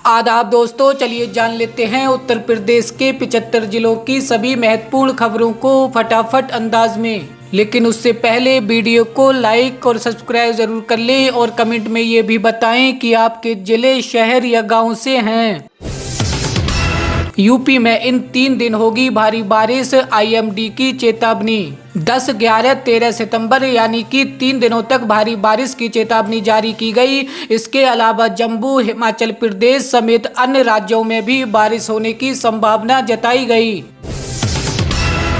आदाब दोस्तों, चलिए जान लेते हैं उत्तर प्रदेश के 75 जिलों की सभी महत्वपूर्ण खबरों को फटाफट अंदाज में। लेकिन उससे पहले वीडियो को लाइक और सब्सक्राइब जरूर कर लें और कमेंट में ये भी बताएं कि आपके जिले, शहर या गांव से हैं। यूपी में इन 3 दिन होगी भारी बारिश, आईएमडी की चेतावनी। 10, 11, 13 सितंबर यानी कि 3 दिनों तक भारी बारिश की चेतावनी जारी की गई। इसके अलावा जम्मू, हिमाचल प्रदेश समेत अन्य राज्यों में भी बारिश होने की संभावना जताई गई।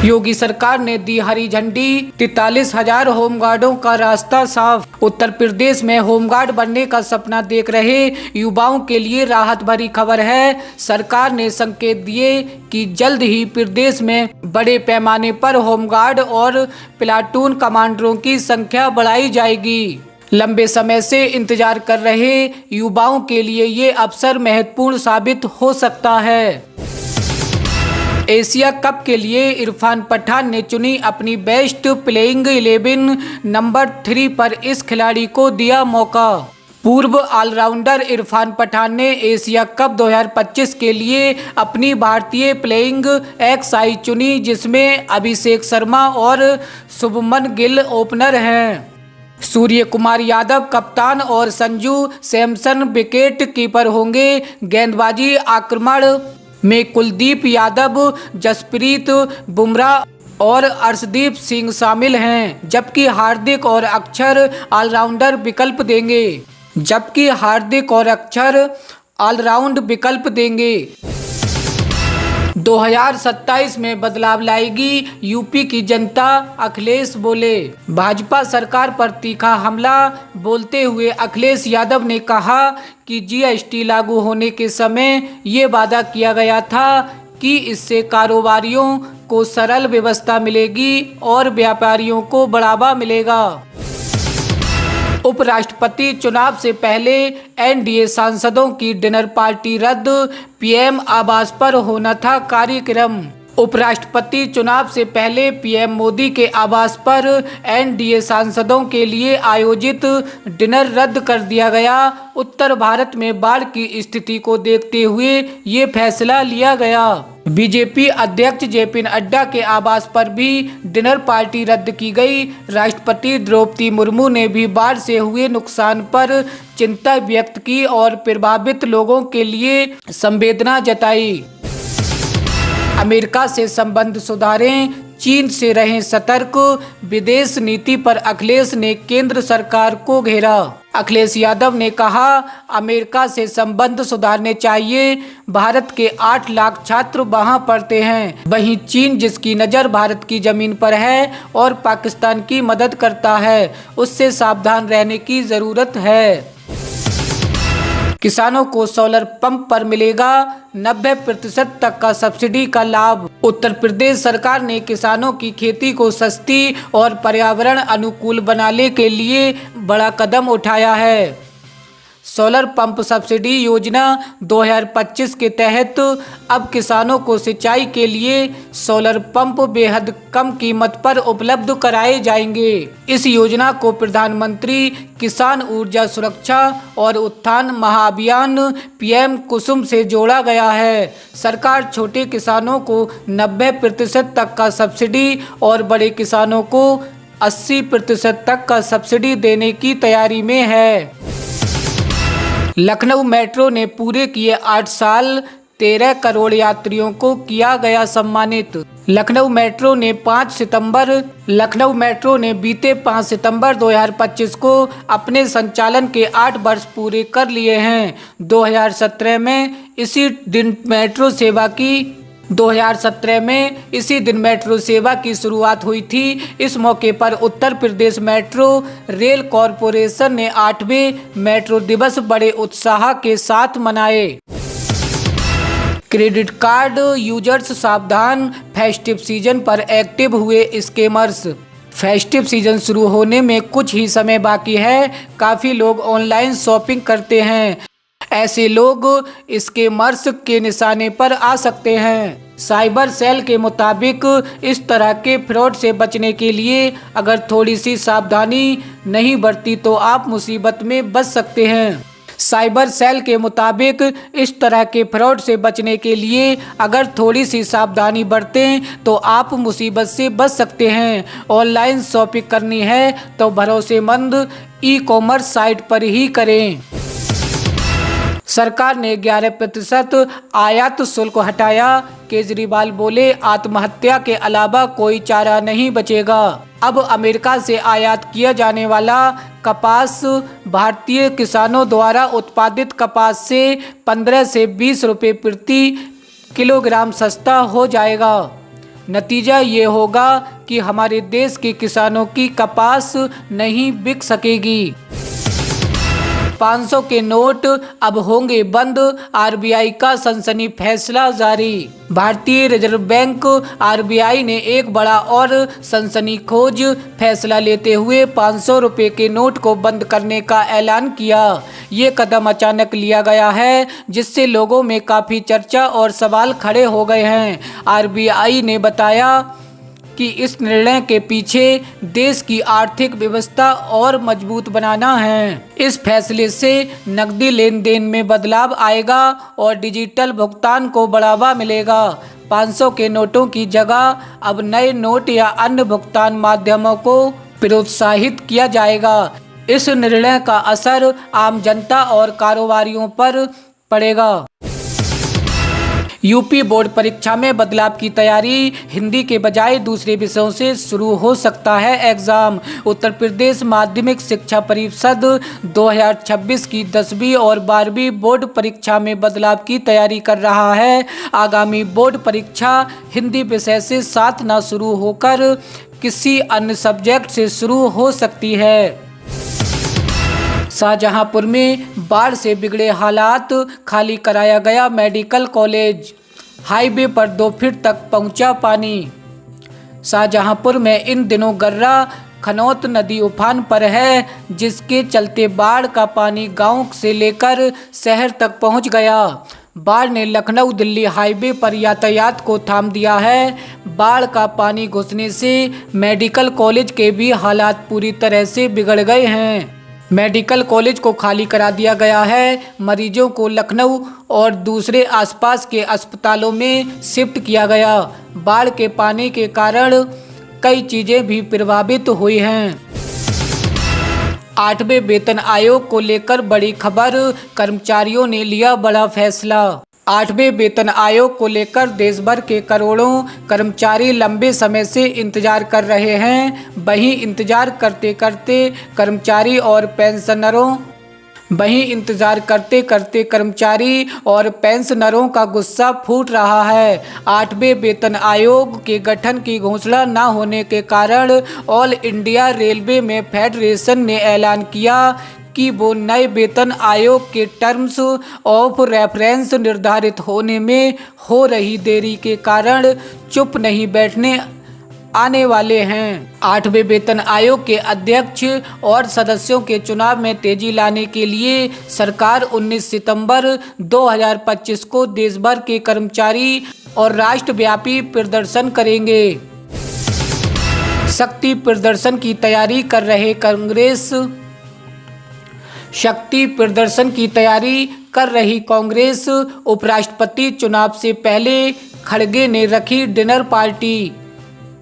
योगी सरकार ने दी हरी झंडी, 43,000 होमगार्डों का रास्ता साफ। उत्तर प्रदेश में होमगार्ड बनने का सपना देख रहे युवाओं के लिए राहत भरी खबर है। सरकार ने संकेत दिए कि जल्द ही प्रदेश में बड़े पैमाने पर होमगार्ड और प्लाटून कमांडरों की संख्या बढ़ाई जाएगी। लंबे समय से इंतजार कर रहे युवाओं के लिए ये अवसर महत्वपूर्ण साबित हो सकता है। एशिया कप के लिए इरफान पठान ने चुनी अपनी बेस्ट प्लेइंग 11 नंबर 3 पर इस खिलाड़ी को दिया मौका। पूर्व ऑलराउंडर इरफान पठान ने एशिया कप 2025 के लिए अपनी भारतीय प्लेइंग XI चुनी, जिसमें अभिषेक शर्मा और शुभमन गिल ओपनर हैं। सूर्य कुमार यादव कप्तान और संजू सैमसन विकेट कीपर होंगे। गेंदबाजी आक्रमण में कुलदीप यादव, जसप्रीत बुमराह और अर्शदीप सिंह शामिल हैं, जबकि हार्दिक और अक्षर ऑलराउंड विकल्प देंगे। 2027 में बदलाव लाएगी यूपी की जनता, अखिलेश बोले। भाजपा सरकार पर तीखा हमला बोलते हुए अखिलेश यादव ने कहा कि जीएसटी लागू होने के समय ये वादा किया गया था कि इससे कारोबारियों को सरल व्यवस्था मिलेगी और व्यापारियों को बढ़ावा मिलेगा। उपराष्ट्रपति चुनाव से पहले एनडीए सांसदों की डिनर पार्टी रद्द, पीएम आवास पर होना था कार्यक्रम। उपराष्ट्रपति चुनाव से पहले पीएम मोदी के आवास पर एनडीए सांसदों के लिए आयोजित डिनर रद्द कर दिया गया। उत्तर भारत में बाढ़ की स्थिति को देखते हुए ये फैसला लिया गया। बीजेपी अध्यक्ष जेपी नड्डा के आवास पर भी डिनर पार्टी रद्द की गई। राष्ट्रपति द्रौपदी मुर्मू ने भी बाढ़ से हुए नुकसान पर चिंता व्यक्त की और प्रभावित लोगों के लिए संवेदना जताई। अमेरिका से संबंध सुधारें, चीन से रहें सतर्क, विदेश नीति पर अखिलेश ने केंद्र सरकार को घेरा। अखिलेश यादव ने कहा, अमेरिका से संबंध सुधारने चाहिए। भारत के 8 लाख छात्र वहां पढ़ते हैं। वहीं चीन, जिसकी नज़र भारत की जमीन पर है और पाकिस्तान की मदद करता है, उससे सावधान रहने की जरूरत है। किसानों को सोलर पंप पर मिलेगा 90% तक का सब्सिडी का लाभ। उत्तर प्रदेश सरकार ने किसानों की खेती को सस्ती और पर्यावरण अनुकूल बनाने के लिए बड़ा कदम उठाया है। सोलर पंप सब्सिडी योजना 2025 के तहत अब किसानों को सिंचाई के लिए सोलर पंप बेहद कम कीमत पर उपलब्ध कराए जाएंगे। इस योजना को प्रधानमंत्री किसान ऊर्जा सुरक्षा और उत्थान महाअभियान पीएम कुसुम से जोड़ा गया है। सरकार छोटे किसानों को 90% तक का सब्सिडी और बड़े किसानों को 80% तक का सब्सिडी देने की तैयारी में है। लखनऊ मेट्रो ने पूरे किए 8 साल, 13 करोड़ यात्रियों को किया गया सम्मानित। लखनऊ मेट्रो ने बीते 5 सितंबर 2025 को अपने संचालन के 8 वर्ष पूरे कर लिए हैं। 2017 में इसी दिन मेट्रो सेवा की शुरुआत हुई थी। इस मौके पर Uttar Pradesh metro rail corporation ने 8वें मेट्रो दिवस बड़े उत्साह के साथ मनाए। क्रेडिट कार्ड यूजर्स सावधान, फेस्टिव सीजन पर एक्टिव हुए स्कैमर्स। फेस्टिव सीजन शुरू होने में कुछ ही समय बाकी है। काफ़ी लोग ऑनलाइन शॉपिंग करते हैं। ऐसे लोग स्कैमर्स के निशाने पर आ सकते हैं। साइबर सेल के मुताबिक इस तरह के फ्रॉड से बचने के लिए अगर थोड़ी सी सावधानी नहीं बरती तो आप मुसीबत में बच सकते हैं। साइबर सेल के मुताबिक इस तरह के फ्रॉड से बचने के लिए अगर थोड़ी सी सावधानी बरतें तो आप मुसीबत से बच सकते हैं। ऑनलाइन शॉपिंग करनी है तो भरोसेमंद ई-कॉमर्स साइट पर ही करें। सरकार ने 11% आयात शुल्क हटाया। केजरीवाल बोले, आत्महत्या के अलावा कोई चारा नहीं बचेगा। अब अमेरिका से आयात किया जाने वाला कपास भारतीय किसानों द्वारा उत्पादित कपास से 15 से 20 रुपये प्रति किलोग्राम सस्ता हो जाएगा। नतीजा ये होगा कि हमारे देश के किसानों की कपास नहीं बिक सकेगी। 500 के नोट अब होंगे बंद, आरबीआई का सनसनी फैसला जारी। भारतीय रिजर्व बैंक आरबीआई ने एक बड़ा और सनसनीखेज फैसला लेते हुए 500 रुपये के नोट को बंद करने का ऐलान किया। ये कदम अचानक लिया गया है, जिससे लोगों में काफ़ी चर्चा और सवाल खड़े हो गए हैं। आरबीआई ने बताया कि इस निर्णय के पीछे देश की आर्थिक व्यवस्था और मजबूत बनाना है। इस फैसले से नकदी लेन देन में बदलाव आएगा और डिजिटल भुगतान को बढ़ावा मिलेगा। 500 के नोटों की जगह अब नए नोट या अन्य भुगतान माध्यमों को प्रोत्साहित किया जाएगा। इस निर्णय का असर आम जनता और कारोबारियों पर पड़ेगा। यूपी बोर्ड परीक्षा में बदलाव की तैयारी, हिंदी के बजाय दूसरे विषयों से शुरू हो सकता है एग्जाम। उत्तर प्रदेश माध्यमिक शिक्षा परिषद 2026 की 10वीं और 12वीं बोर्ड परीक्षा में बदलाव की तैयारी कर रहा है। आगामी बोर्ड परीक्षा हिंदी विषय से साथ न शुरू होकर किसी अन्य सब्जेक्ट से शुरू हो सकती है। शाहजहांपुर में बाढ़ से बिगड़े हालात, खाली कराया गया मेडिकल कॉलेज। हाईवे पर 2 फीट तक पहुंचा पानी। शाहजहांपुर में इन दिनों गर्रा खनौत नदी उफान पर है, जिसके चलते बाढ़ का पानी गांव से लेकर शहर तक पहुंच गया। बाढ़ ने लखनऊ दिल्ली हाईवे पर यातायात को थाम दिया है। बाढ़ का पानी घुसने से मेडिकल कॉलेज के भी हालात पूरी तरह से बिगड़ गए हैं। मेडिकल कॉलेज को खाली करा दिया गया है। मरीजों को लखनऊ और दूसरे आसपास के अस्पतालों में शिफ्ट किया गया। बाढ़ के पानी के कारण कई चीजें भी प्रभावित हुई हैं। 8वें वेतन आयोग को लेकर बड़ी खबर, कर्मचारियों ने लिया बड़ा फैसला। 8वें वेतन आयोग को लेकर देश भर के करोड़ों कर्मचारी लंबे समय से इंतजार कर रहे हैं। वहीं इंतजार करते करते कर्मचारी और पेंशनरों का गुस्सा फूट रहा है। 8वें वेतन आयोग के गठन की घोषणा न होने के कारण ऑल इंडिया रेलवे में फेडरेशन ने ऐलान किया कि वो नए वेतन आयोग के टर्म्स ऑफ रेफरेंस निर्धारित होने में हो रही देरी के कारण चुप नहीं बैठने आने वाले हैं। 8वें वेतन आयोग के अध्यक्ष और सदस्यों के चुनाव में तेजी लाने के लिए सरकार 19 सितंबर 2025 को देश भर के कर्मचारी और राष्ट्रव्यापी प्रदर्शन करेंगे। शक्ति प्रदर्शन की तैयारी कर रहे कांग्रेस, उपराष्ट्रपति चुनाव से पहले खड़गे ने रखी डिनर पार्टी।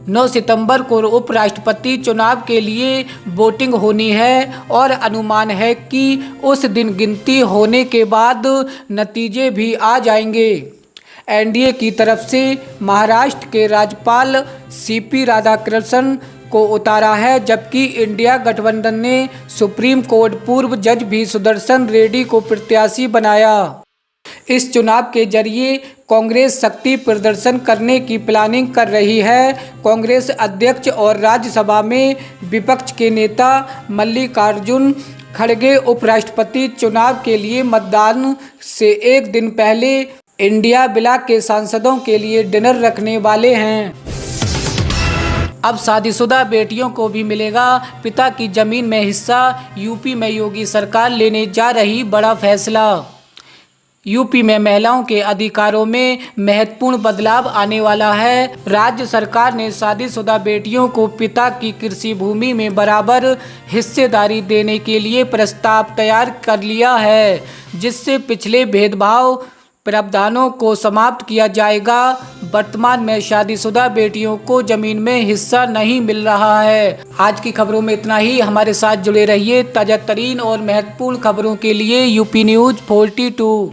9 सितंबर को उपराष्ट्रपति चुनाव के लिए वोटिंग होनी है और अनुमान है कि उस दिन गिनती होने के बाद नतीजे भी आ जाएंगे। एनडीए की तरफ से महाराष्ट्र के राज्यपाल सीपी राधाकृष्णन को उतारा है, जबकि इंडिया गठबंधन ने सुप्रीम कोर्ट पूर्व जज भी सुदर्शन रेड्डी को प्रत्याशी बनाया। इस चुनाव के जरिए कांग्रेस शक्ति प्रदर्शन करने की प्लानिंग कर रही है। कांग्रेस अध्यक्ष और राज्यसभा में विपक्ष के नेता मल्लिकार्जुन खड़गे उपराष्ट्रपति चुनाव के लिए मतदान से एक दिन पहले इंडिया ब्लॉक के सांसदों के लिए डिनर रखने वाले हैं। अब शादीशुदा बेटियों को भी मिलेगा पिता की जमीन में हिस्सा। यूपी में योगी सरकार लेने जा रही बड़ा फैसला। यूपी में महिलाओं के अधिकारों में महत्वपूर्ण बदलाव आने वाला है। राज्य सरकार ने शादीशुदा बेटियों को पिता की कृषि भूमि में बराबर हिस्सेदारी देने के लिए प्रस्ताव तैयार कर लिया है, जिससे पिछले भेदभाव प्रावधानों को समाप्त किया जाएगा। वर्तमान में शादीशुदा बेटियों को जमीन में हिस्सा नहीं मिल रहा है। आज की खबरों में इतना ही। हमारे साथ जुड़े रहिए ताजा तरीन और महत्वपूर्ण खबरों के लिए यूपी न्यूज 42।